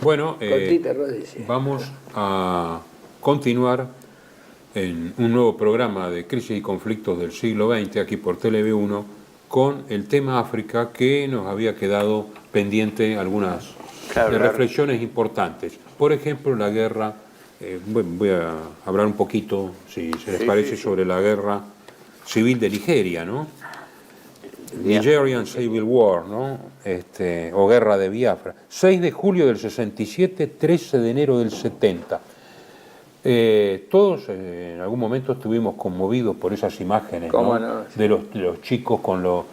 Bueno, Cortita, Rhodes. vamos a continuar en un nuevo programa de crisis y conflictos del siglo XX aquí por TLV1 con el tema África, que nos había quedado pendiente algunas reflexiones importantes. Por ejemplo, la guerra, voy a hablar un poquito, si se les parece, sobre la guerra civil de Nigeria, ¿no? Nigerian Civil War, ¿no? O Guerra de Biafra. 6 de julio del 67, 13 de enero del 70. Todos en algún momento estuvimos conmovidos por esas imágenes, ¿no? No, sí. de los chicos con los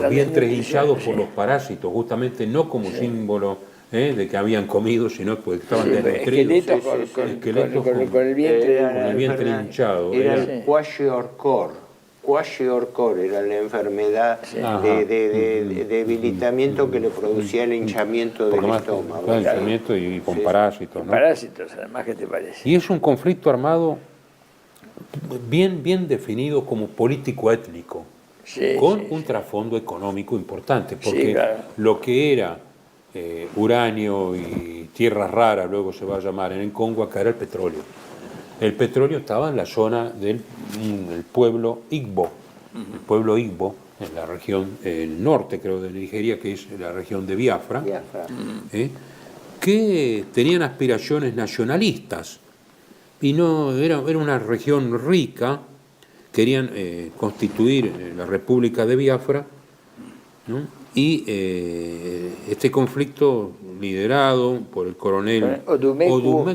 vientres hinchados por los parásitos, justamente no como símbolo de que habían comido, sino porque estaban desnutridos. Esqueletos con el vientre hinchado. Era el kwashiorkor. Kwashiorkor era la enfermedad de debilitamiento que le producía el hinchamiento del estómago. Claro, hinchamiento y con parásitos, ¿no? Parásitos, además, ¿qué te parece? Y es un conflicto armado bien definido como político-étnico, con un trasfondo económico importante, porque lo que era uranio y tierras raras, luego se va a llamar en el Congo, acá era el petróleo. El petróleo estaba en la zona del pueblo Igbo, en la región el norte, creo, de Nigeria, que es la región de Biafra. Que tenían aspiraciones nacionalistas y no era una región rica. Querían constituir la República de Biafra, ¿no? Y este conflicto liderado por el coronel Oyukwu.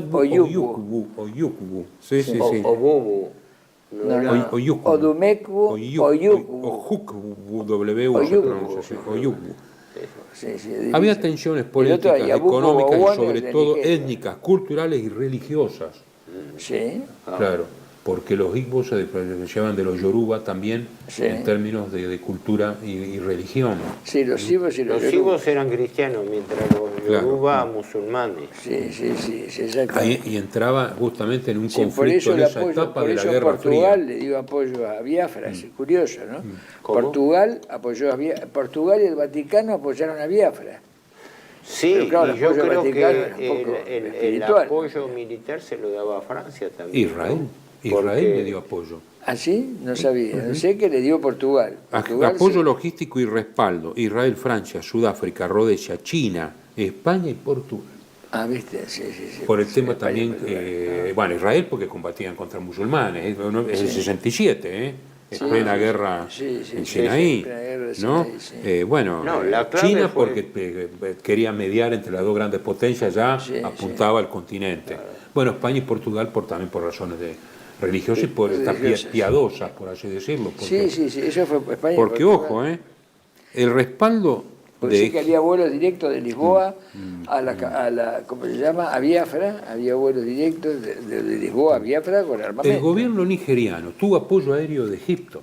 Había tensiones políticas, económicas y sobre todo étnicas, culturales y religiosas. Sí. Claro, porque los Igbos se llevan de los Yoruba también en términos de cultura y religión. Sí, los Igbos eran cristianos, mientras los Yoruba musulmanes. Sí, exacto. Y entraba justamente en un conflicto en esa etapa de la Guerra Portugal Fría. le dio apoyo a Biafra, es curioso, ¿no? Portugal apoyó a Biafra, Portugal y el Vaticano apoyaron a Biafra. Sí, pero claro, y yo creo que el espiritual. apoyo militar se lo daba a Francia también. Israel le dio apoyo. ¿Ah, sí? No sabía. No sé que le dio Portugal. Apoyo logístico y respaldo. Israel, Francia, Sudáfrica, Rhodesia, China, España y Portugal. Ah, ¿viste? Sí. Por el tema también, Israel porque combatían contra musulmanes, es el 67, es plena guerra en Sinaí, ¿no? China porque quería mediar entre las dos grandes potencias, ya apuntaba al continente. Bueno, España y Portugal también por razones religiosas y por estas piadosas, por así decirlo. Porque, eso fue España. Porque, ojo, el respaldo que había vuelos directos de Lisboa ¿cómo se llama? A Biafra, había vuelos directos de Lisboa a Biafra con armamento. El gobierno nigeriano tuvo apoyo aéreo de Egipto,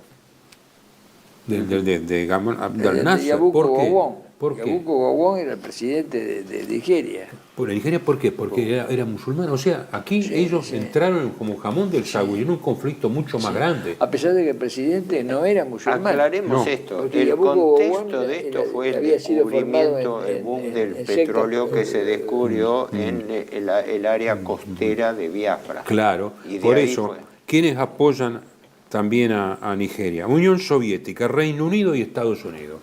de Gamal Abdel Nasser. ¿Por qué? Yakubu Gowon era el presidente de Nigeria. ¿Por Nigeria por qué? Porque era musulmán. O sea, aquí ellos entraron como jamón del sagüey en un conflicto mucho más grande. A pesar de que el presidente no era musulmán. Aclaremos esto. El contexto de esto fue el descubrimiento, el boom del petróleo que se descubrió en el área costera de Biafra. Claro, por eso, ¿quiénes apoyan también a Nigeria? Unión Soviética, Reino Unido y Estados Unidos,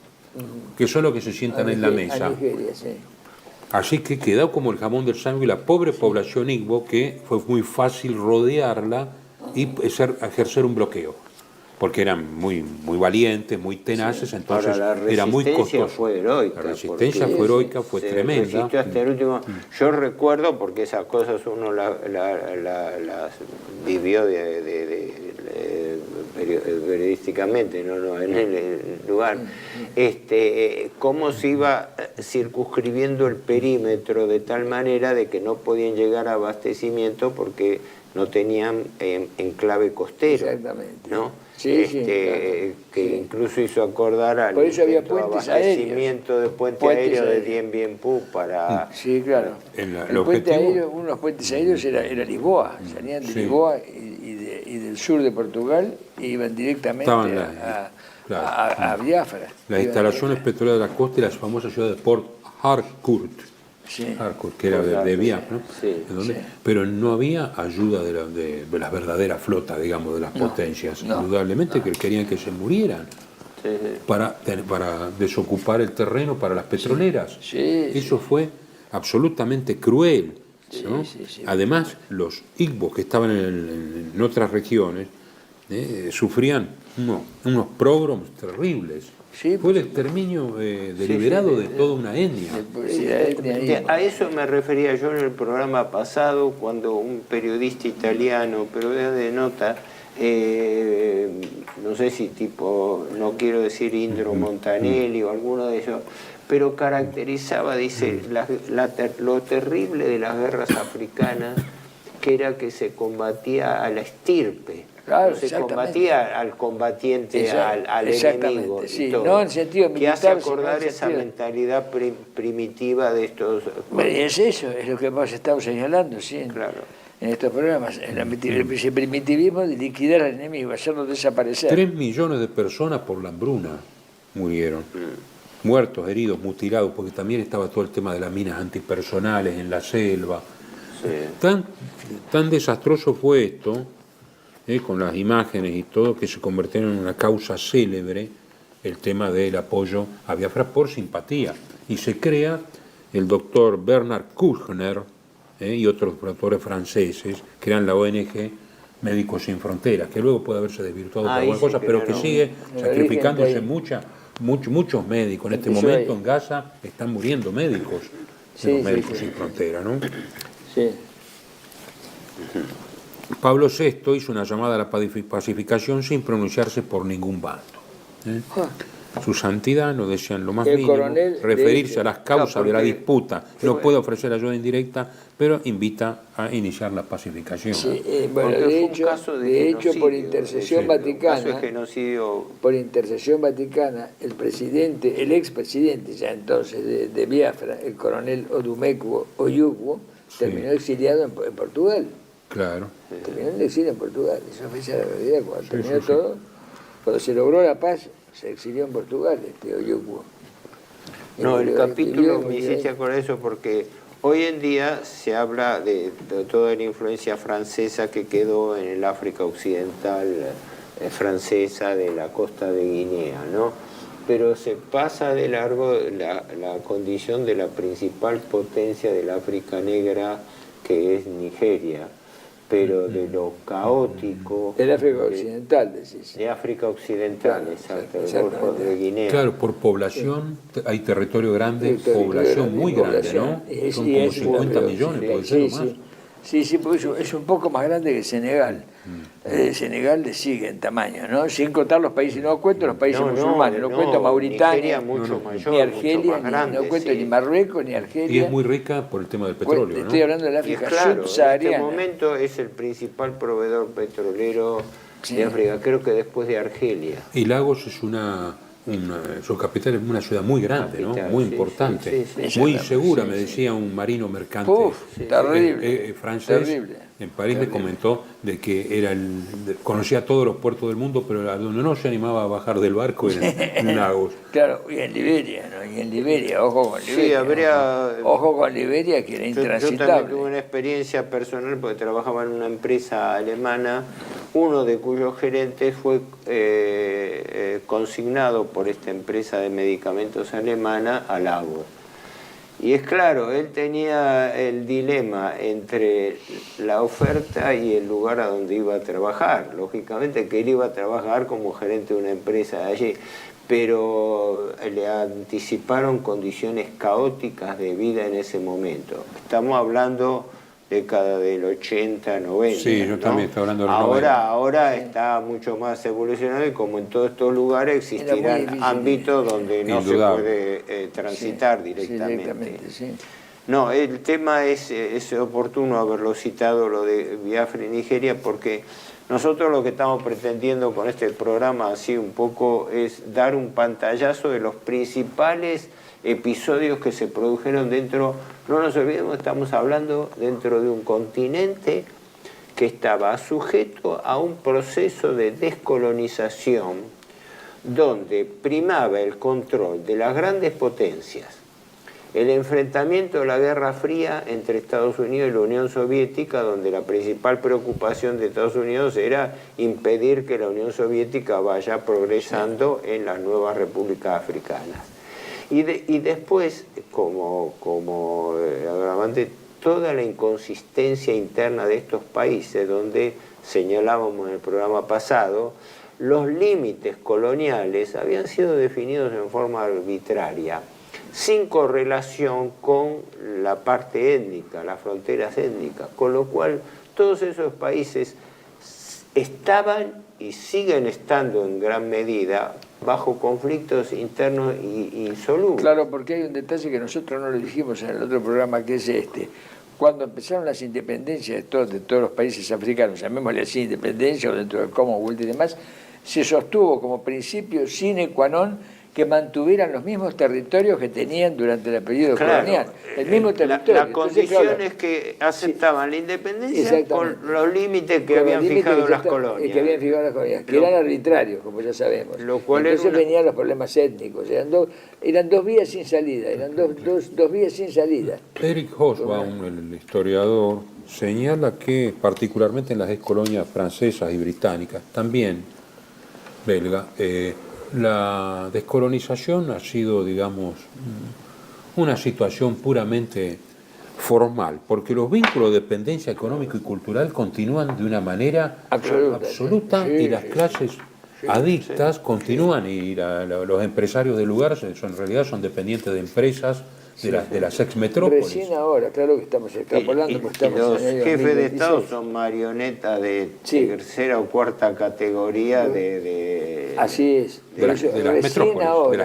que son los que se sientan en la mesa. Nigeria, Así que quedó como el jamón del sándwich la pobre población Igbo, que fue muy fácil rodearla y ejercer un bloqueo, porque eran muy valientes, muy tenaces, entonces era muy costoso. La resistencia fue heroica, fue tremenda. Resistió hasta el último. Yo recuerdo, porque esas cosas uno las vivió periodísticamente, no en el lugar, cómo se iba circunscribiendo el perímetro de tal manera de que no podían llegar a abastecimiento porque no tenían enclave costero. Exactamente. ¿no? Que incluso hizo acordar al abastecimiento de puente aéreo de Dien Bien Phu para... Sí, claro. Uno de los puentes aéreos era Lisboa, salían de Lisboa y del sur de Portugal e iban directamente a Biafra. Las instalaciones petroleras de la costa y la famosa ciudad de Port Harcourt, Harcourt, que era de Biaf, ¿no? Pero no había ayuda de las verdaderas flotas, digamos, de las potencias. Indudablemente que querían que se murieran para desocupar el terreno para las petroleras. Eso fue absolutamente cruel, ¿no? Además, los igbos que estaban en otras regiones sufrían unos pogroms terribles. Fue el exterminio deliberado de toda una etnia. A eso me refería yo en el programa pasado, cuando un periodista italiano, pero de nota, no sé si tipo, no quiero decir Indro Montanelli o alguno de ellos, pero caracterizaba, dice, lo terrible de las guerras africanas, que era que se combatía a la estirpe. Claro, se combatía al combatiente, al enemigo. Sí, no en sentido militar, que hace acordar esa mentalidad primitiva de estos... Bueno, y es eso, es lo que hemos estado señalando, sí, en estos programas. El primitivismo de liquidar al enemigo, hacerlo desaparecer. 3 millones de personas por la hambruna murieron. Muertos, heridos, mutilados, porque también estaba todo el tema de las minas antipersonales en la selva. Tan desastroso fue esto, con las imágenes y todo, que se convirtieron en una causa célebre el tema del apoyo a Biafra por simpatía. Y se crea el doctor Bernard Kouchner y otros autores franceses, crean la ONG Médicos Sin Fronteras, que luego puede haberse desvirtuado por alguna cosa, pero que sigue sacrificándose muchos médicos. En este momento en Gaza están muriendo médicos, los Médicos Sin Fronteras, ¿no? Sí. Pablo VI hizo una llamada a la pacificación sin pronunciarse por ningún bando. Su santidad, no decían lo más mínimo, referirse a las causas de la disputa. No puede ofrecer ayuda indirecta, pero invita a iniciar la pacificación. Bueno, de hecho, por intercesión vaticana, por intercesión vaticana, el expresidente ya entonces de Biafra, el coronel Odumegwu Ojukwu, terminó exiliado en Portugal. Claro. Terminó el exilio en Portugal. Eso fue ya la realidad. Cuando terminó todo, cuando se logró la paz, se exilió en Portugal, Ojukwu. No, el capítulo me hiciste acordar eso porque hoy en día se habla de toda la influencia francesa que quedó en el África Occidental francesa de la costa de Guinea, ¿no? Pero se pasa de largo la condición de la principal potencia del África negra, que es Nigeria, pero de lo caótico... Del África Occidental, decís. De África Occidental, exacto, el Golfo de Guinea. Claro, por población hay territorio grande, población muy grande, ¿no? Son como 50 millones, puede ser o más. Sí, porque es un poco más grande que Senegal. Senegal le sigue en tamaño, ¿no? Sin contar los países, no cuento los países musulmanes, no cuento Mauritania, mucho mayor, ni Argelia, grande, no cuento ni Marruecos, ni Argelia. Y es muy rica por el tema del petróleo, ¿no? Estoy hablando del África subsahariana. En este momento es el principal proveedor petrolero de África, creo que después de Argelia. Y Lagos es su capital es una ciudad muy grande, ¿no? Muy importante, muy segura, me decía un marino mercante francés. Terrible. En París me comentó de que conocía todos los puertos del mundo, pero donde no se animaba a bajar del barco era en Lagos. Claro, y en Liberia, ¿no? Y en Liberia, ojo con Liberia. Ojo con Liberia, que era intransitable. Yo también tuve una experiencia personal porque trabajaba en una empresa alemana, uno de cuyos gerentes fue consignado por esta empresa de medicamentos alemana a Lagos. Y es claro, él tenía el dilema entre la oferta y el lugar a donde iba a trabajar. Lógicamente que él iba a trabajar como gerente de una empresa de allí, pero le anticiparon condiciones caóticas de vida en ese momento. Estamos hablando década del 80, 90. Sí, yo también estoy hablando de los 90. Ahora está mucho más evolucionado y como en todos estos lugares existirán ámbitos donde no se puede transitar directamente. No, el tema es oportuno haberlo citado, lo de Biafra y Nigeria, porque nosotros lo que estamos pretendiendo con este programa así un poco es dar un pantallazo de los principales episodios que se produjeron dentro, no nos olvidemos, estamos hablando dentro de un continente que estaba sujeto a un proceso de descolonización donde primaba el control de las grandes potencias El enfrentamiento de la Guerra Fría entre Estados Unidos y la Unión Soviética, donde la principal preocupación de Estados Unidos era impedir que la Unión Soviética vaya progresando en las nuevas repúblicas africanas. Y después, como agravante, toda la inconsistencia interna de estos países, donde señalábamos en el programa pasado, los límites coloniales habían sido definidos en forma arbitraria, sin correlación con la parte étnica, las fronteras étnicas, con lo cual todos esos países estaban y siguen estando en gran medida bajo conflictos internos insolubles. Claro, porque hay un detalle que nosotros no lo dijimos en el otro programa, que es este. Cuando empezaron las independencias de todos los países africanos, llamémosle así independencia o dentro del Commonwealth y demás, se sostuvo como principio sine qua non que mantuvieran los mismos territorios que tenían durante el periodo colonial. El mismo territorio. La condición es que aceptaban la independencia con los límites que habían fijado las colonias. Que habían fijado las colonias, que eran arbitrarios, como ya sabemos. Entonces venían los problemas étnicos. Eran dos vías sin salida, dos vías sin salida. Eric Hobsbawm, el historiador, señala que particularmente en las excolonias francesas y británicas, también belga, la descolonización ha sido, digamos, una situación puramente formal, porque los vínculos de dependencia económico y cultural continúan de una manera absoluta sí, y las clases adictas continúan y los empresarios del lugar en realidad son dependientes de empresas de las ex-metrópolis. Recién ahora, claro que estamos extrapolando. Los jefes de Estado son marionetas de tercera o cuarta categoría así es. De las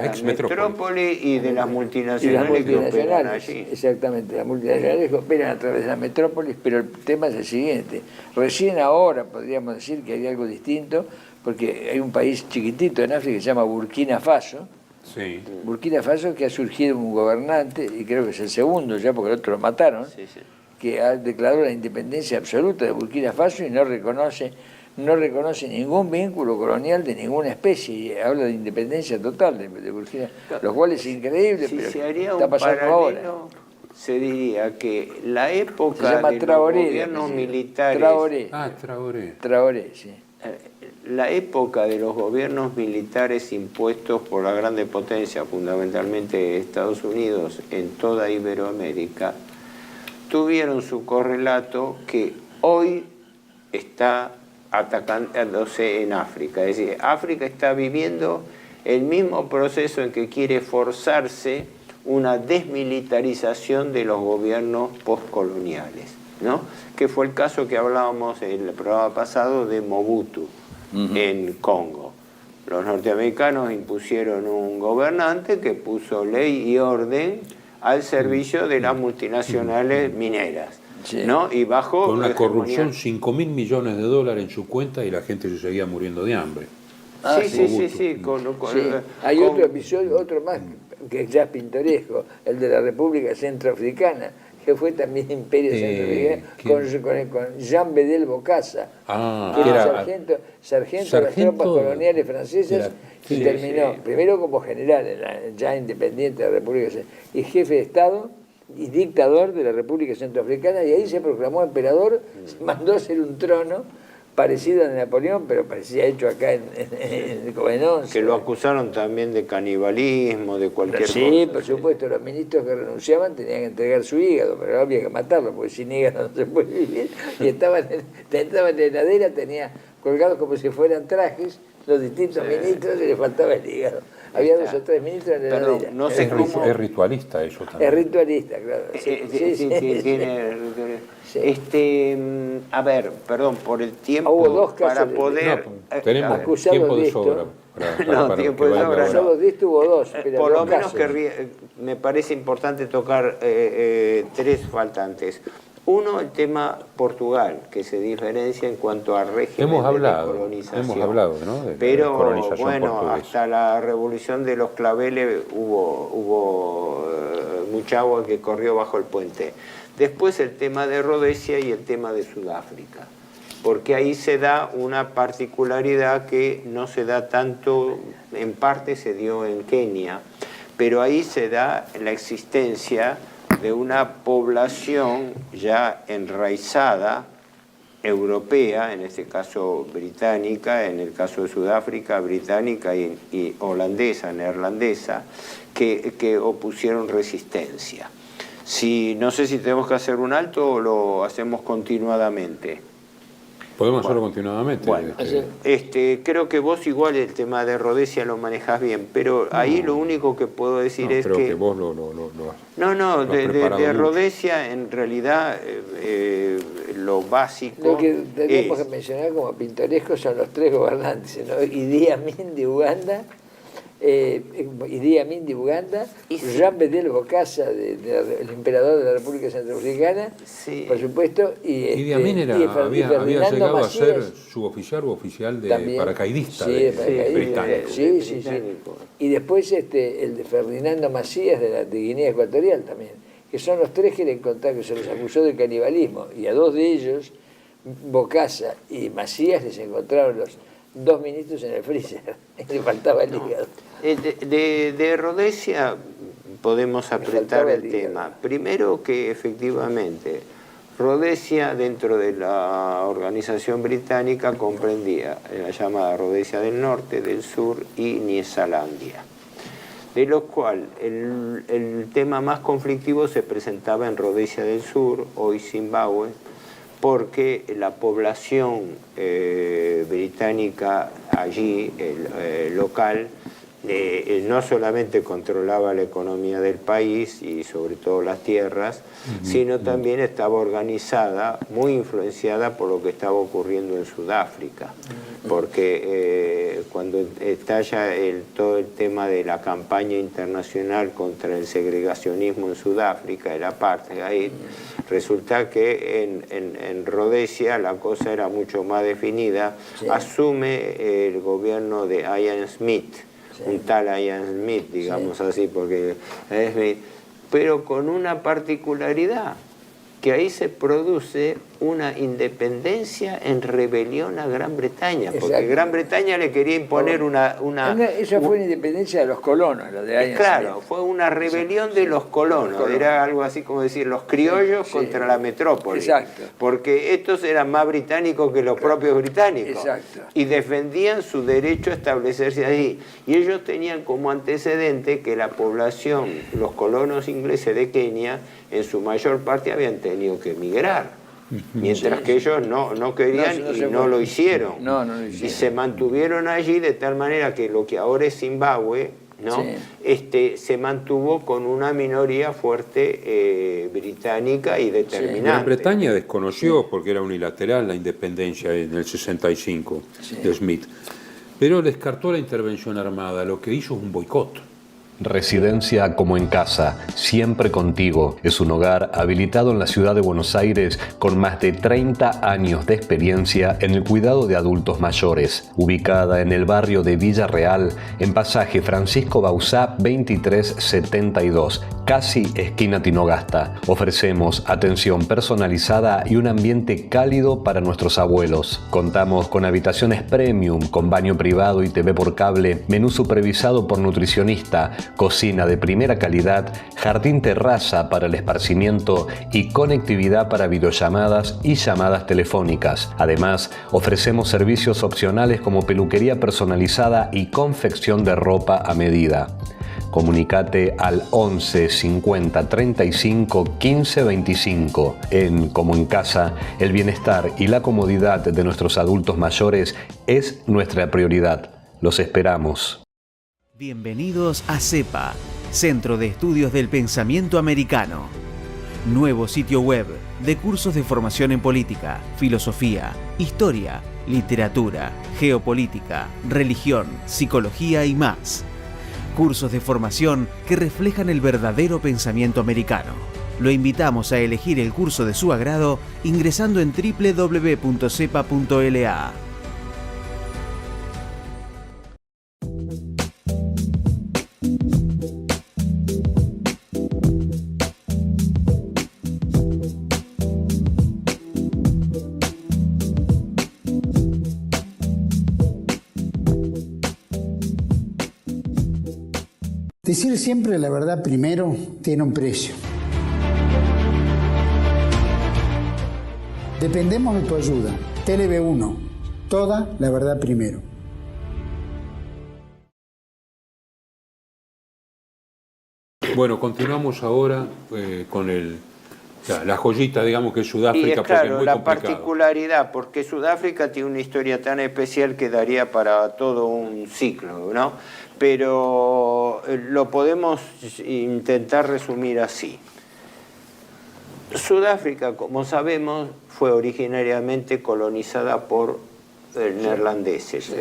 ex-metrópolis y de las multinacionales que operan allí. Exactamente, las multinacionales que operan a través de la metrópolis, pero el tema es el siguiente. Recién ahora podríamos decir que hay algo distinto, porque hay un país chiquitito en África que se llama Burkina Faso. Sí. Burkina Faso, que ha surgido un gobernante, y creo que es el segundo ya porque el otro lo mataron, que ha declarado la independencia absoluta de Burkina Faso y no reconoce ningún vínculo colonial de ninguna especie, y habla de independencia total de Burkina, lo cual es increíble, pero está pasando ahora. Se diría que la época de los gobiernos militares... Traoré, sí. La época de los gobiernos militares impuestos por la grande potencia, fundamentalmente Estados Unidos, en toda Iberoamérica, tuvieron su correlato que hoy está atacándose en África. Es decir, África está viviendo el mismo proceso en que quiere forzarse una desmilitarización de los gobiernos postcoloniales, ¿no? Que fue el caso que hablábamos en el programa pasado de Mobutu en Congo. Los norteamericanos impusieron un gobernante que puso ley y orden al servicio de las multinacionales mineras. Sí. ¿No? Y bajo con una corrupción, 5.000 millones de dólares en su cuenta y la gente se seguía muriendo de hambre. Sí. Hay otro episodio, otro más, que ya es pintoresco, el de la República Centroafricana, que fue también Imperio Centroafricano, con Jean Bedel Bokassa, que era sargento de las tropas coloniales francesas, y terminó primero como general, ya independiente de la República y jefe de Estado y dictador de la República Centroafricana, y ahí se proclamó emperador, se mandó a hacer un trono parecido al de Napoleón, pero parecía hecho acá en Covenón. Que lo acusaron también de canibalismo, de cualquier cosa. Sí, por supuesto, los ministros que renunciaban tenían que entregar su hígado, pero había que matarlo, porque sin hígado no se puede vivir. Y estaban en la heladera, tenía colgados como si fueran trajes los distintos ministros y le faltaba el hígado. Había 2 o 3 ministros en la heladera. No sé cómo... Es ritualista eso también. Es ritualista, claro. A ver, perdón, por el tiempo, hubo 2 casos para poder... tenemos tiempo de sobra. Tiempo de sobra. Acusados de esto hubo 2. Por lo menos me parece importante tocar 3 faltantes. Uno, el tema Portugal, que se diferencia en cuanto a régimen de colonización. Hemos hablado, ¿no? Pero bueno, portuguesa. Hasta la revolución de los claveles hubo mucha agua que corrió bajo el puente. Después el tema de Rodesia y el tema de Sudáfrica, porque ahí se da una particularidad que no se da tanto, en parte se dio en Kenia, pero ahí se da la existencia de una población ya enraizada, europea, en este caso británica, en el caso de Sudáfrica, británica y holandesa, neerlandesa, que opusieron resistencia. No sé si tenemos que hacer un alto o lo hacemos continuadamente. Podemos hacerlo continuadamente. Bueno, creo que vos igual el tema de Rhodesia lo manejás bien, pero ahí lo único que puedo decir es creo que vos de Rhodesia en realidad lo básico. Lo que tenemos que mencionar como pintoresco son los tres gobernantes, ¿no? Idi Amin de Uganda, Jean Bedel Bokassa, el emperador de la República Centroafricana, sí, por supuesto, y Idi Amin había llegado a ser suboficial o oficial de paracaidista, británico. Sí. Y después el de Ferdinando Macías de Guinea Ecuatorial también, que son los tres que le contaron que se los acusó de canibalismo, y a dos de ellos, Bokassa y Macías, les encontraron los 2 ministros en el freezer, le faltaba el hígado. De Rhodesia podemos apretar el tema. Primero que efectivamente Rhodesia dentro de la organización británica comprendía la llamada Rhodesia del Norte, del Sur y Nyasalandia, de los cuales el tema más conflictivo se presentaba en Rhodesia del Sur, hoy Zimbabue, porque la población británica allí, local, no solamente controlaba la economía del país y sobre todo las tierras, sino también estaba organizada, muy influenciada por lo que estaba ocurriendo en Sudáfrica, porque cuando estalla todo el tema de la campaña internacional contra el segregacionismo en Sudáfrica, el apartheid, resulta que en Rhodesia la cosa era mucho más definida. Sí. Asume el gobierno de Ian Smith, sí, un tal Ian Smith, digamos, sí, así, porque es Smith, pero con una particularidad, que ahí se produce una independencia en rebelión a Gran Bretaña, porque exacto, Gran Bretaña le quería imponer Esa fue una independencia de los colonos, lo de Ian claro, Smith. Fue una rebelión de los colonos, era algo así como decir los criollos contra la metrópoli, exacto, porque estos eran más británicos que los propios británicos, exacto, y defendían su derecho a establecerse allí, y ellos tenían como antecedente que la población, los colonos ingleses de Kenia, en su mayor parte habían tenido que emigrar, mientras que ellos no querían y no lo hicieron. Y se mantuvieron allí de tal manera que lo que ahora es Zimbabue, se mantuvo con una minoría fuerte británica y determinante. Gran Bretaña desconoció, porque era unilateral la independencia en el 65 de Smith, pero descartó la intervención armada, lo que hizo es un boicot. Residencia como en casa, siempre contigo. Es un hogar habilitado en la ciudad de Buenos Aires con más de 30 años de experiencia en el cuidado de adultos mayores. Ubicada en el barrio de Villa Real, en pasaje Francisco Bauzá 2372, casi esquina Tinogasta. Ofrecemos atención personalizada y un ambiente cálido para nuestros abuelos. Contamos con habitaciones premium, con baño privado y TV por cable, menú supervisado por nutricionista, cocina de primera calidad, jardín terraza para el esparcimiento y conectividad para videollamadas y llamadas telefónicas. Además, ofrecemos servicios opcionales como peluquería personalizada y confección de ropa a medida. Comunicate al 11 50 35 15 25. En Como en Casa, el bienestar y la comodidad de nuestros adultos mayores es nuestra prioridad. Los esperamos. Bienvenidos a CEPA, Centro de Estudios del Pensamiento Americano. Nuevo sitio web de cursos de formación en política, filosofía, historia, literatura, geopolítica, religión, psicología y más. Cursos de formación que reflejan el verdadero pensamiento americano. Lo invitamos a elegir el curso de su agrado ingresando en www.cepa.la. Decir siempre la verdad primero tiene un precio. Dependemos de tu ayuda. TLV1, toda la verdad primero. Bueno, continuamos ahora con la joyita, digamos, que es Sudáfrica. Y es claro, porque es muy la complicado. particularidad, porque Sudáfrica tiene una historia tan especial que daría para todo un ciclo, ¿no? Pero lo podemos intentar resumir así. Sudáfrica, como sabemos, fue originariamente colonizada por neerlandeses,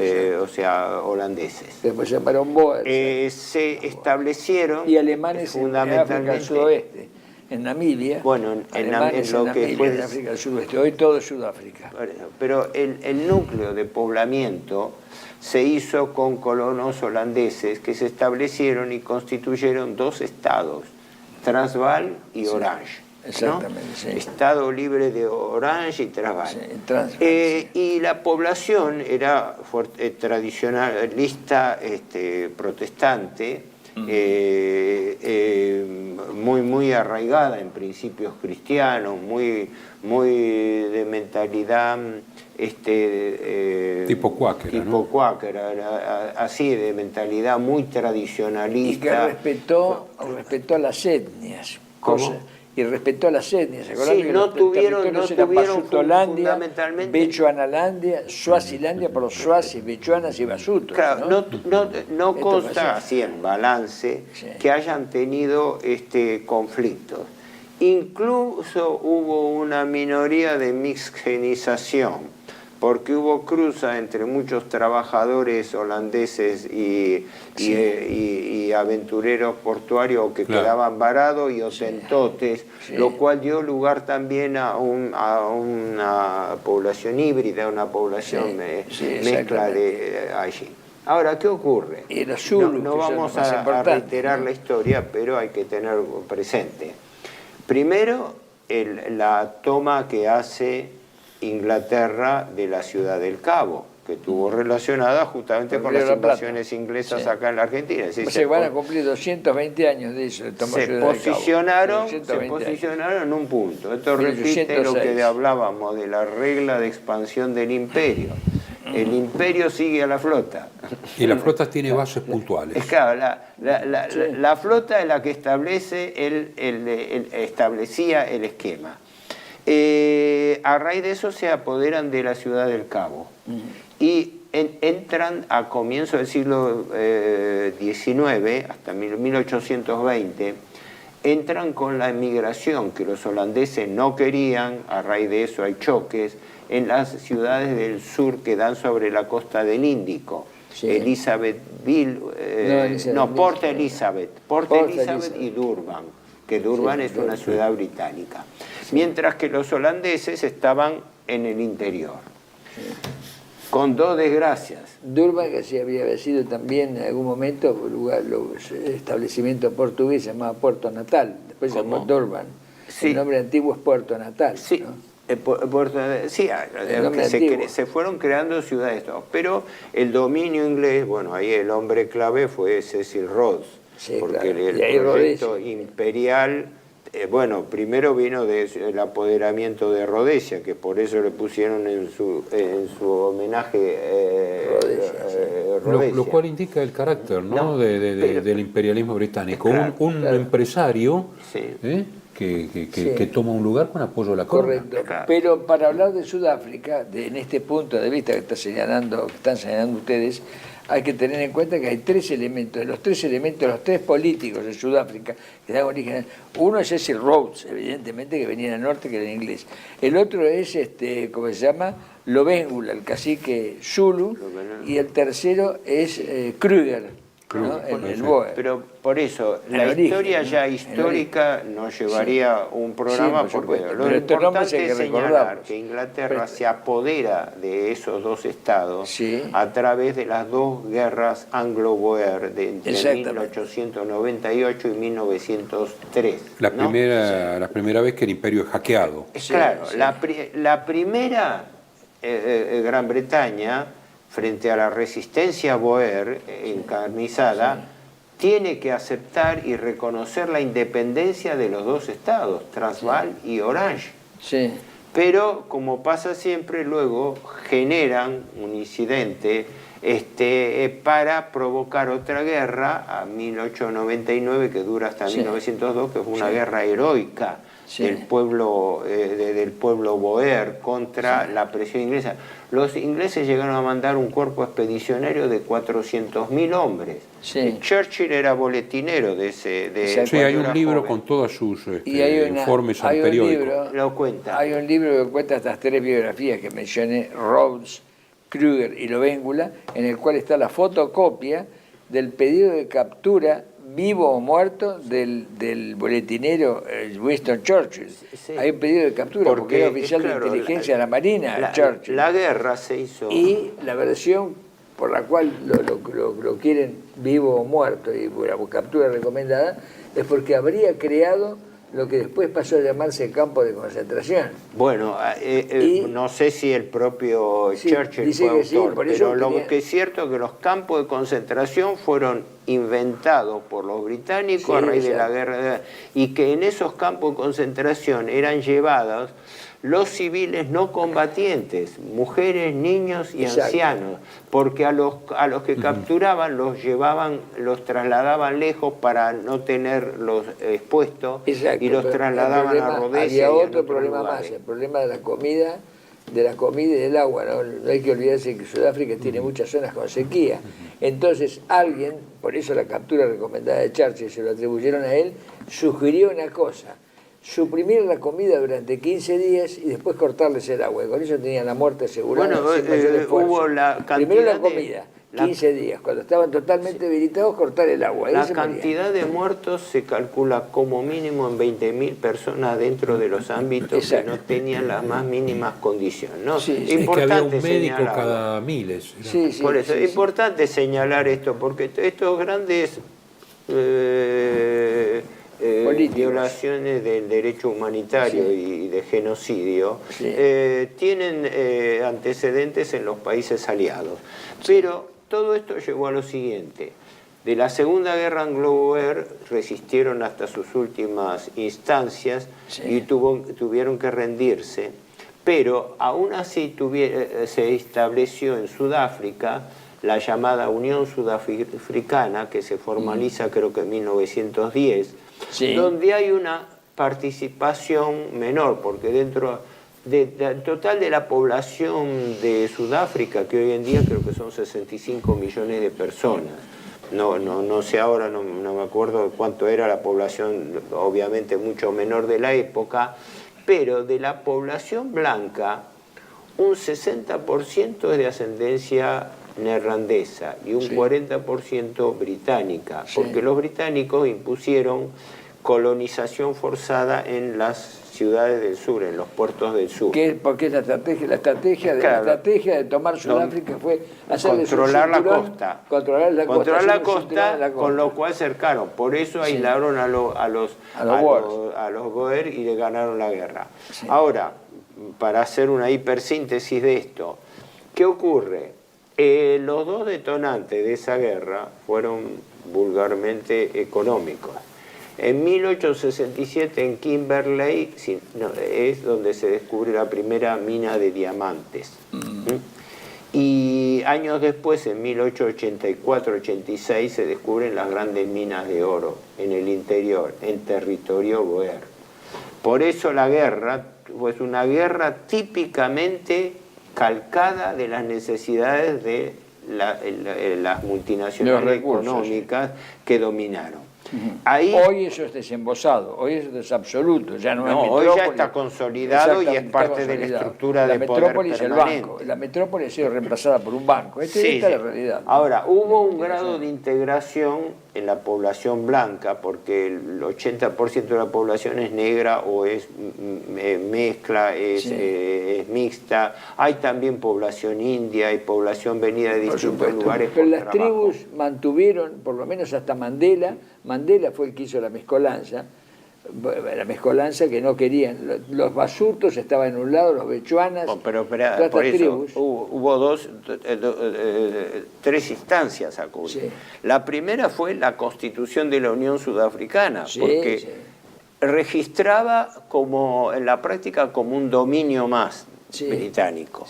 o sea, holandeses. Después se llamaron Boers. Se establecieron y alemanes fundamentalmente en África del Sudoeste, en Namibia. Bueno, en lo que fue en África del Sudoeste, hoy todo es Sudáfrica. Pero el núcleo de poblamiento se hizo con colonos holandeses que se establecieron y constituyeron dos estados, Transvaal y Orange. Exactamente, ¿no? sí. Estado libre de Orange y Transvaal. Sí, sí. Y la población era tradicionalista, protestante, muy arraigada en principios cristianos, muy de mentalidad tipo cuáquera, tipo cuáquera, así, de mentalidad muy tradicionalista. Y que respetó a las etnias. ¿Cómo? Y respetó a las etnias. Sí, no tuvieron fundamentalmente Bechuanalandia, Suazilandia por los suazis, bechuanas y basutos. Claro, no consta así en balance que hayan tenido conflictos. Incluso hubo una minoría de mixgenización, porque hubo cruza entre muchos trabajadores holandeses y aventureros portuarios que quedaban varados y osentotes, lo cual dio lugar también a una población híbrida, una población mezcla de allí. Ahora, ¿qué ocurre? Y los zulus, no vamos a reiterar la historia, pero hay que tener presente. Primero, la toma que hace Inglaterra de la ciudad del Cabo, que estuvo relacionada justamente con las invasiones inglesas acá en la Argentina. Es decir, se van a cumplir 220 años de eso. Se posicionaron en un punto. Esto repite lo que hablábamos de la regla de expansión del imperio. El imperio sigue a la flota. Y la flota tiene bases puntuales. Claro, la flota es la que establecía el esquema. A raíz de eso se apoderan de la ciudad del Cabo y entran a comienzos del siglo XIX, hasta 1820, entran con la emigración que los holandeses no querían. A raíz de eso hay choques en las ciudades del sur que dan sobre la costa del Índico. Elizabethville, Port Elizabeth y Durban, que Durban es una ciudad británica. Mientras que los holandeses estaban en el interior. Con dos desgracias. Durban, que sí había sido también en algún momento establecimiento portugués, se llamaba Puerto Natal, después se llamó Durban. El nombre antiguo es Puerto Natal. Sí, ¿no? Se fueron creando ciudades, pero el dominio inglés, bueno, ahí el hombre clave fue Cecil Rhodes, porque el proyecto imperial... primero vino del apoderamiento de Rhodesia, que por eso le pusieron en su homenaje Rhodesia. Lo cual indica el carácter, ¿no? Del imperialismo británico. Claro, un empresario que toma un lugar con apoyo de la corona. Correcto. Claro. Pero para hablar de Sudáfrica, en este punto de vista que están señalando ustedes, hay que tener en cuenta que hay tres elementos, los tres políticos de Sudáfrica que dan origen. Uno es Cecil Rhodes, evidentemente, que venía del norte, que era inglés. El otro es, ¿cómo se llama? Lobengula, el cacique Zulu. Y el tercero es Kruger, ¿no? el Boer. Pero por eso, la historia ya histórica nos llevaría un programa, porque lo importante es señalar que Inglaterra se apodera de esos dos estados a través de las dos guerras anglo-boer de entre 1898 y 1903. La primera vez que el imperio es hackeado. Claro, la primera, Gran Bretaña, frente a la resistencia boer encarnizada, tiene que aceptar y reconocer la independencia de los dos estados, Transvaal y Orange. Sí. Pero, como pasa siempre, luego generan un incidente para provocar otra guerra a 1899, que dura hasta 1902, que fue una guerra heroica del pueblo Boer contra la presión inglesa. Los ingleses llegaron a mandar un cuerpo expedicionario de 400.000 hombres. Churchill era boletinero de ese... Sí, hay un libro con todos sus informes al periódico. Lo cuenta. Hay un libro que cuenta estas 3 biografías que mencioné, Rhodes, Kruger y Lovéngula, en el cual está la fotocopia del pedido de captura vivo o muerto del boletinero Winston Churchill. Hay un pedido de captura porque era oficial de inteligencia de la Marina, Churchill. La guerra se hizo... Y la versión por la cual lo quieren vivo o muerto y la captura recomendada es porque habría creado lo que después pasó a llamarse campo de concentración. Bueno, no sé si el propio Churchill fue autor, pero lo que es cierto es que los campos de concentración fueron inventados por los británicos a raíz de la guerra, y que en esos campos de concentración eran llevados los civiles no combatientes, mujeres, niños y ancianos, porque a los que capturaban los trasladaban lejos para no tenerlos expuestos y los trasladaban a Rhodesia. Había otro problema más, el problema de la comida y del agua. No hay que olvidarse que Sudáfrica tiene muchas zonas con sequía. Entonces alguien, por eso la captura recomendada de Churchill, se lo atribuyeron a él, sugirió una cosa: suprimir la comida durante 15 días y después cortarles el agua. Y con eso tenían la muerte asegurada. Bueno, hubo la cantidad primero la comida, 15 días. Cuando estaban totalmente debilitados, cortar el agua. La cantidad de muertos se calcula como mínimo en 20.000 personas dentro de los ámbitos que no tenían las más mínimas condiciones, ¿no? Importante, es que había un médico cada miles. Por eso es importante señalar esto, porque estos grandes... violaciones del derecho humanitario y de genocidio tienen antecedentes en los países aliados. Pero todo esto llevó a lo siguiente: de la Segunda Guerra Anglo-Boer resistieron hasta sus últimas instancias y tuvieron que rendirse, pero aún así se estableció en Sudáfrica la llamada Unión Sudafricana, que se formaliza creo que en 1910, donde hay una participación menor, porque dentro del total de la población de Sudáfrica, que hoy en día creo que son 65 millones de personas, no sé ahora, no me acuerdo cuánto era la población, obviamente mucho menor de la época, pero de la población blanca, un 60% es de ascendencia neerlandesa y un 40% británica, porque los británicos impusieron colonización forzada en las ciudades del sur, en los puertos del sur. Porque la estrategia de tomar Sudáfrica fue controlar la costa. Controlar la costa, con lo cual cercaron. Por eso aislaron a los Boer y le ganaron la guerra. Ahora, para hacer una hipersíntesis de esto, ¿qué ocurre? Los dos detonantes de esa guerra fueron vulgarmente económicos. En 1867 en Kimberley es donde se descubre la primera mina de diamantes. Y años después, en 1884-86, se descubren las grandes minas de oro en el interior, en territorio Boer. Por eso la guerra fue una guerra típicamente calcada de las necesidades de las multinacionales económicas que dominaron. Hoy eso es desembosado, hoy eso es absoluto, ya no es metrópoli. Hoy ya está consolidado y es parte de la estructura de poder permanente. El banco. La metrópoli ha sido reemplazada por un banco. Esta es la realidad. Ahora, hubo un grado de integración en la población blanca, porque el 80% de la población es negra o es mezcla, es mixta. Hay también población india, hay población venida de distintos lugares. Pero las tribus mantuvieron, por lo menos hasta Mandela fue el que hizo la mezcolanza, la mezcolanza que no querían. Los basurtos estaban en un lado, los bechuanas, pero todas por estas eso tribus. hubo tres instancias a cubrir. Sí. La primera fue la constitución de la Unión Sudafricana, Sí, porque sí. registraba como en la práctica como un dominio más británico,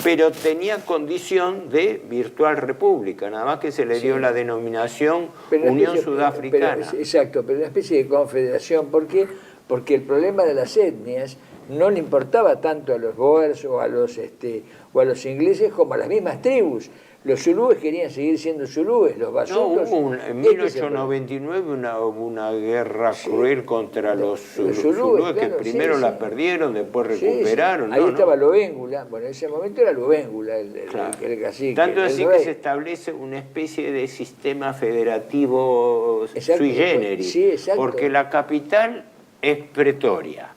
pero tenía condición de virtual república, nada más que se le dio la denominación Unión Sudafricana. Exacto, pero una especie de confederación. ¿Por qué? Porque el problema de las etnias no le importaba tanto a los Boers o a los ingleses como a las mismas tribus. Los zulúes querían seguir siendo zulúes, los basurtos... hubo en 1899 una guerra cruel contra los zulúes, que primero la perdieron, después recuperaron. Ahí estaba Lobéngula, bueno, en ese momento era Lobéngula el cacique. Tanto así que se establece una especie de sistema federativo sui generis, porque la capital es Pretoria.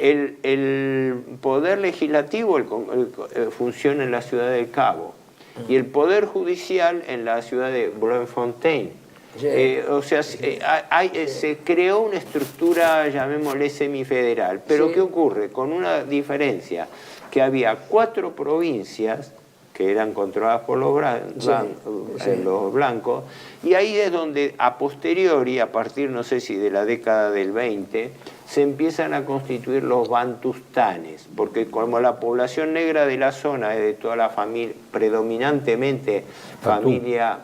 El poder legislativo funciona en la ciudad del Cabo. Y el poder judicial en la ciudad de Bloemfontein. O sea, se creó una estructura, llamémosle semifederal. Pero ¿qué ocurre? Con una diferencia, que había 4 provincias que eran controladas por los blancos, y ahí es donde a posteriori, a partir, no sé si de la década del 20, se empiezan a constituir los bantustanes, porque como la población negra de la zona es de toda la familia, predominantemente familia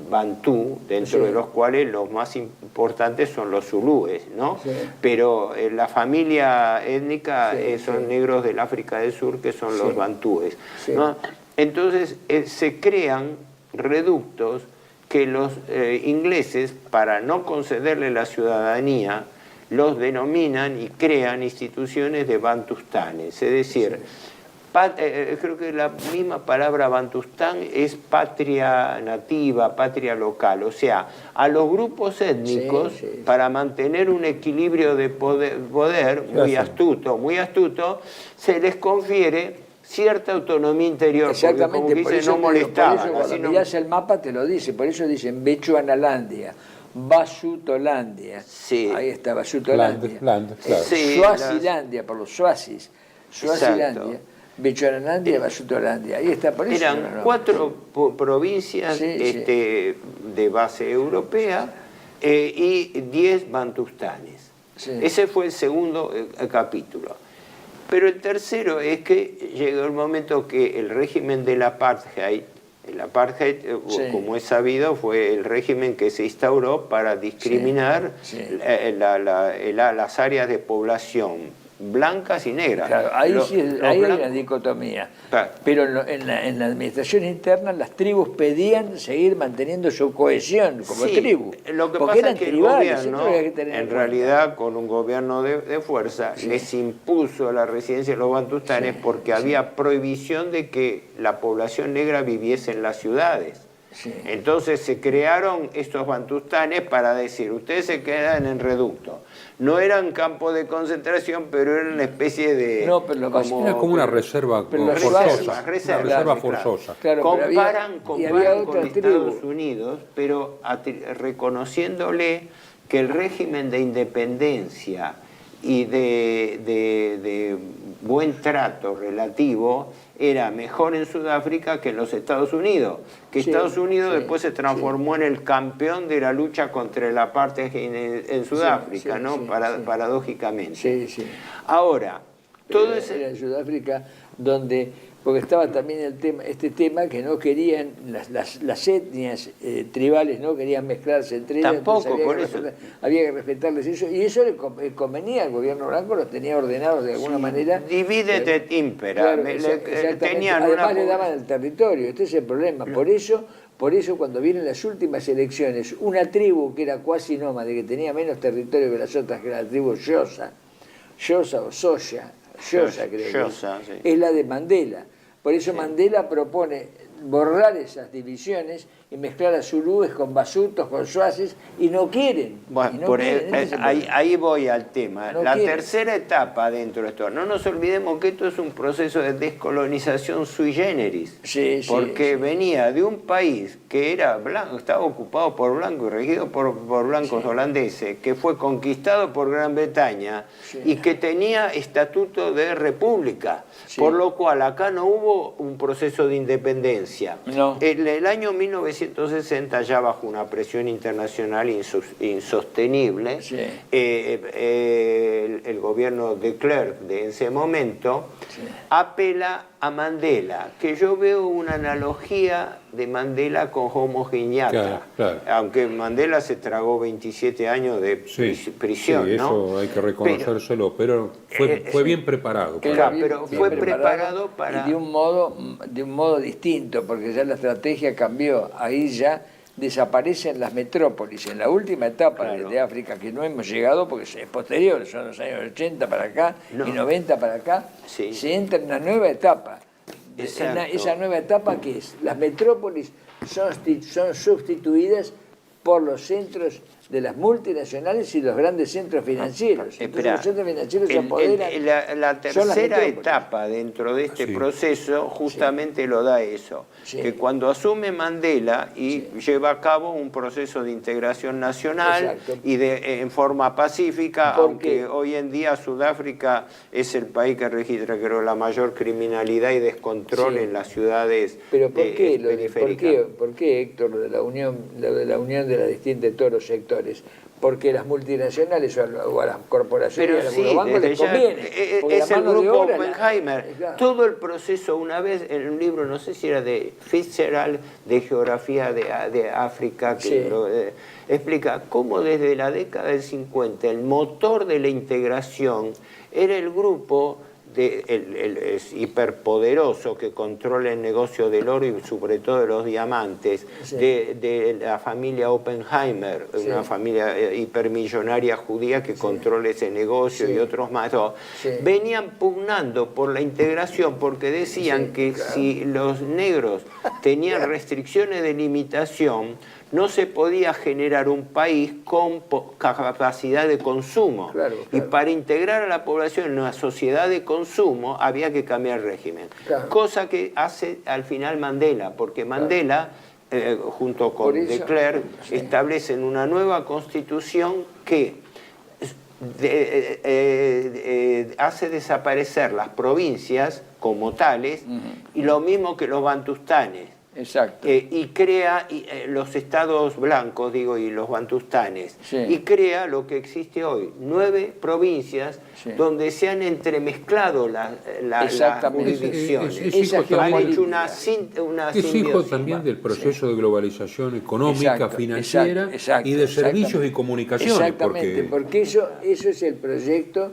bantú, dentro de los cuales los más importantes son los zulúes, ¿no? Pero la familia étnica son negros del África del Sur, que son los bantúes, ¿no? Entonces se crean reductos que los ingleses, para no concederle la ciudadanía, los denominan y crean instituciones de bantustanes. Es decir, creo que la misma palabra bantustán es patria nativa, patria local. O sea, a los grupos étnicos, para mantener un equilibrio de poder muy astuto, se les confiere cierta autonomía interior. Exactamente, porque, como dice, no molestaban. Cuando mirás el mapa te lo dice, por eso dicen Bechuanalandia, Basutolandia, ahí está Basutolandia, Swazilandia, por los Swazis, Swazilandia, Bechuanalandia y Basutolandia, ahí está, por eso. Eran 4 provincias de base europea y 10 bantustanes. Ese fue el segundo capítulo. Pero el tercero es que llegó el momento que el régimen del apartheid, como es sabido, fue el régimen que se instauró para discriminar las áreas de población blancas y negras. Claro, ahí hay una dicotomía. Claro. Pero en la administración interna las tribus pedían seguir manteniendo su cohesión como tribu. Lo que pasa es que el gobierno, en realidad, con un gobierno de fuerza, les impuso la residencia de los bantustanes porque había prohibición de que la población negra viviese en las ciudades. Entonces se crearon estos bantustanes para decir, ustedes se quedan en reducto. No eran campos de concentración, pero eran una especie de... era como una reserva forzosa. Claro, comparan con Estados Unidos, pero reconociéndole que el régimen de independencia y de buen trato relativo era mejor en Sudáfrica que en los Estados Unidos, que Estados Unidos después se transformó en el campeón de la lucha contra el apartheid en Sudáfrica, ¿no? Paradójicamente. Ahora, todo era en Sudáfrica donde, porque estaba también este tema que no querían, las etnias tribales no querían mezclarse entre ellas. Tampoco, por eso. Había que respetarles eso, y eso le convenía al gobierno blanco, los tenía ordenados de alguna manera. Divide et impera. Además le daban el territorio, este es el problema. Por eso cuando vienen las últimas elecciones, una tribu que era cuasi nómade, que tenía menos territorio que las otras, que era la tribu Xhosa o Xhosa, creo, es la de Mandela. Por eso Mandela propone borrar esas divisiones y mezclar a zulúes con basutos, con suazis, y no quieren. Bueno, ahí voy al tema. La tercera etapa dentro de esto, no nos olvidemos que esto es un proceso de descolonización sui generis, porque venía de un país que era blanco, estaba ocupado por blancos y regido por blancos holandeses, que fue conquistado por Gran Bretaña y que tenía estatuto de república, por lo cual acá no hubo un proceso de independencia. En el año 1960, ya bajo una presión internacional insostenible, el gobierno de Klerk de ese momento apela a Mandela, que yo veo una analogía de Mandela con Jomo Kenyatta, aunque Mandela se tragó 27 años de prisión, sí, eso hay que reconocérselo, pero fue bien preparado. Pero fue preparado para... Y de un modo distinto, porque ya la estrategia cambió. Ahí ya desaparecen las metrópolis. En la última etapa de África, que no hemos llegado porque es posterior, son los años 80 para acá y 90 para acá, se entra en una nueva etapa. Esa nueva etapa, que es, las metrópolis son sustituidas por los centros de las multinacionales y los grandes centros financieros. Entonces los centros financieros se apoderan. La tercera etapa dentro de este proceso justamente lo da eso, que cuando asume Mandela y lleva a cabo un proceso de integración nacional y en forma pacífica, aunque hoy en día Sudáfrica es el país que registra, creo, la mayor criminalidad y descontrol en las ciudades. Pero ¿por qué, Héctor, lo de la unión de las distintas todos los sectores? Porque las multinacionales o a las corporaciones, a los bancos les conviene. Es el grupo Oppenheimer. Todo el proceso, una vez en un libro, no sé si era de Fitzgerald, de Geografía de África, que explica cómo desde la década del 50 el motor de la integración era el grupo el hiperpoderoso que controla el negocio del oro y sobre todo de los diamantes, de la familia Oppenheimer, una familia hipermillonaria judía que controla ese negocio y otros más. Venían pugnando por la integración porque decían que si los negros tenían restricciones de limitación, no se podía generar un país con capacidad de consumo. Y para integrar a la población en una sociedad de consumo había que cambiar el régimen. Cosa que hace al final Mandela, porque Mandela, junto con de Klerk, establecen una nueva constitución que hace desaparecer las provincias como tales y lo mismo que los bantustanes. Y crea los estados blancos, y los bantustanes, y crea lo que existe hoy, 9 provincias donde se han entremezclado las jurisdicciones. Han hecho una simbiosis. Es hijo también del proceso de globalización económica, financiera y de servicios y comunicaciones. Exactamente, porque eso es el proyecto,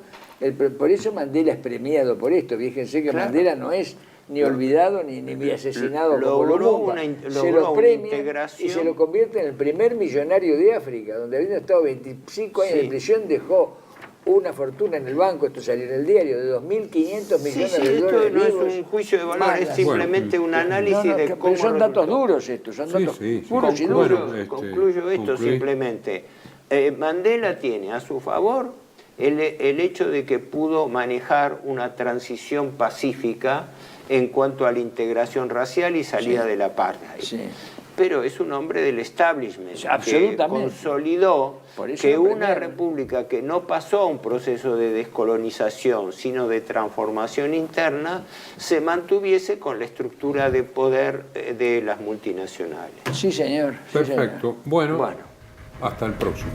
por eso Mandela es premiado por esto. Fíjense que Mandela no es ni olvidado ni asesinado como Lumumba. Se lo premia y se lo convierte en el primer millonario de África, donde habiendo estado 25 años de prisión dejó una fortuna en el banco, esto salió en el diario, de 2.500 millones de dólares. Esto no es un juicio de valor, es simplemente un análisis de cómo... Pero son datos duros estos, son datos puros y duros. Concluyo esto simplemente. Mandela tiene a su favor el hecho de que pudo manejar una transición pacífica en cuanto a la integración racial y salida del apartheid. Pero es un hombre del establishment, que consolidó que una república que no pasó a un proceso de descolonización, sino de transformación interna, se mantuviese con la estructura de poder de las multinacionales. Sí, señor. Perfecto. Bueno, hasta el próximo.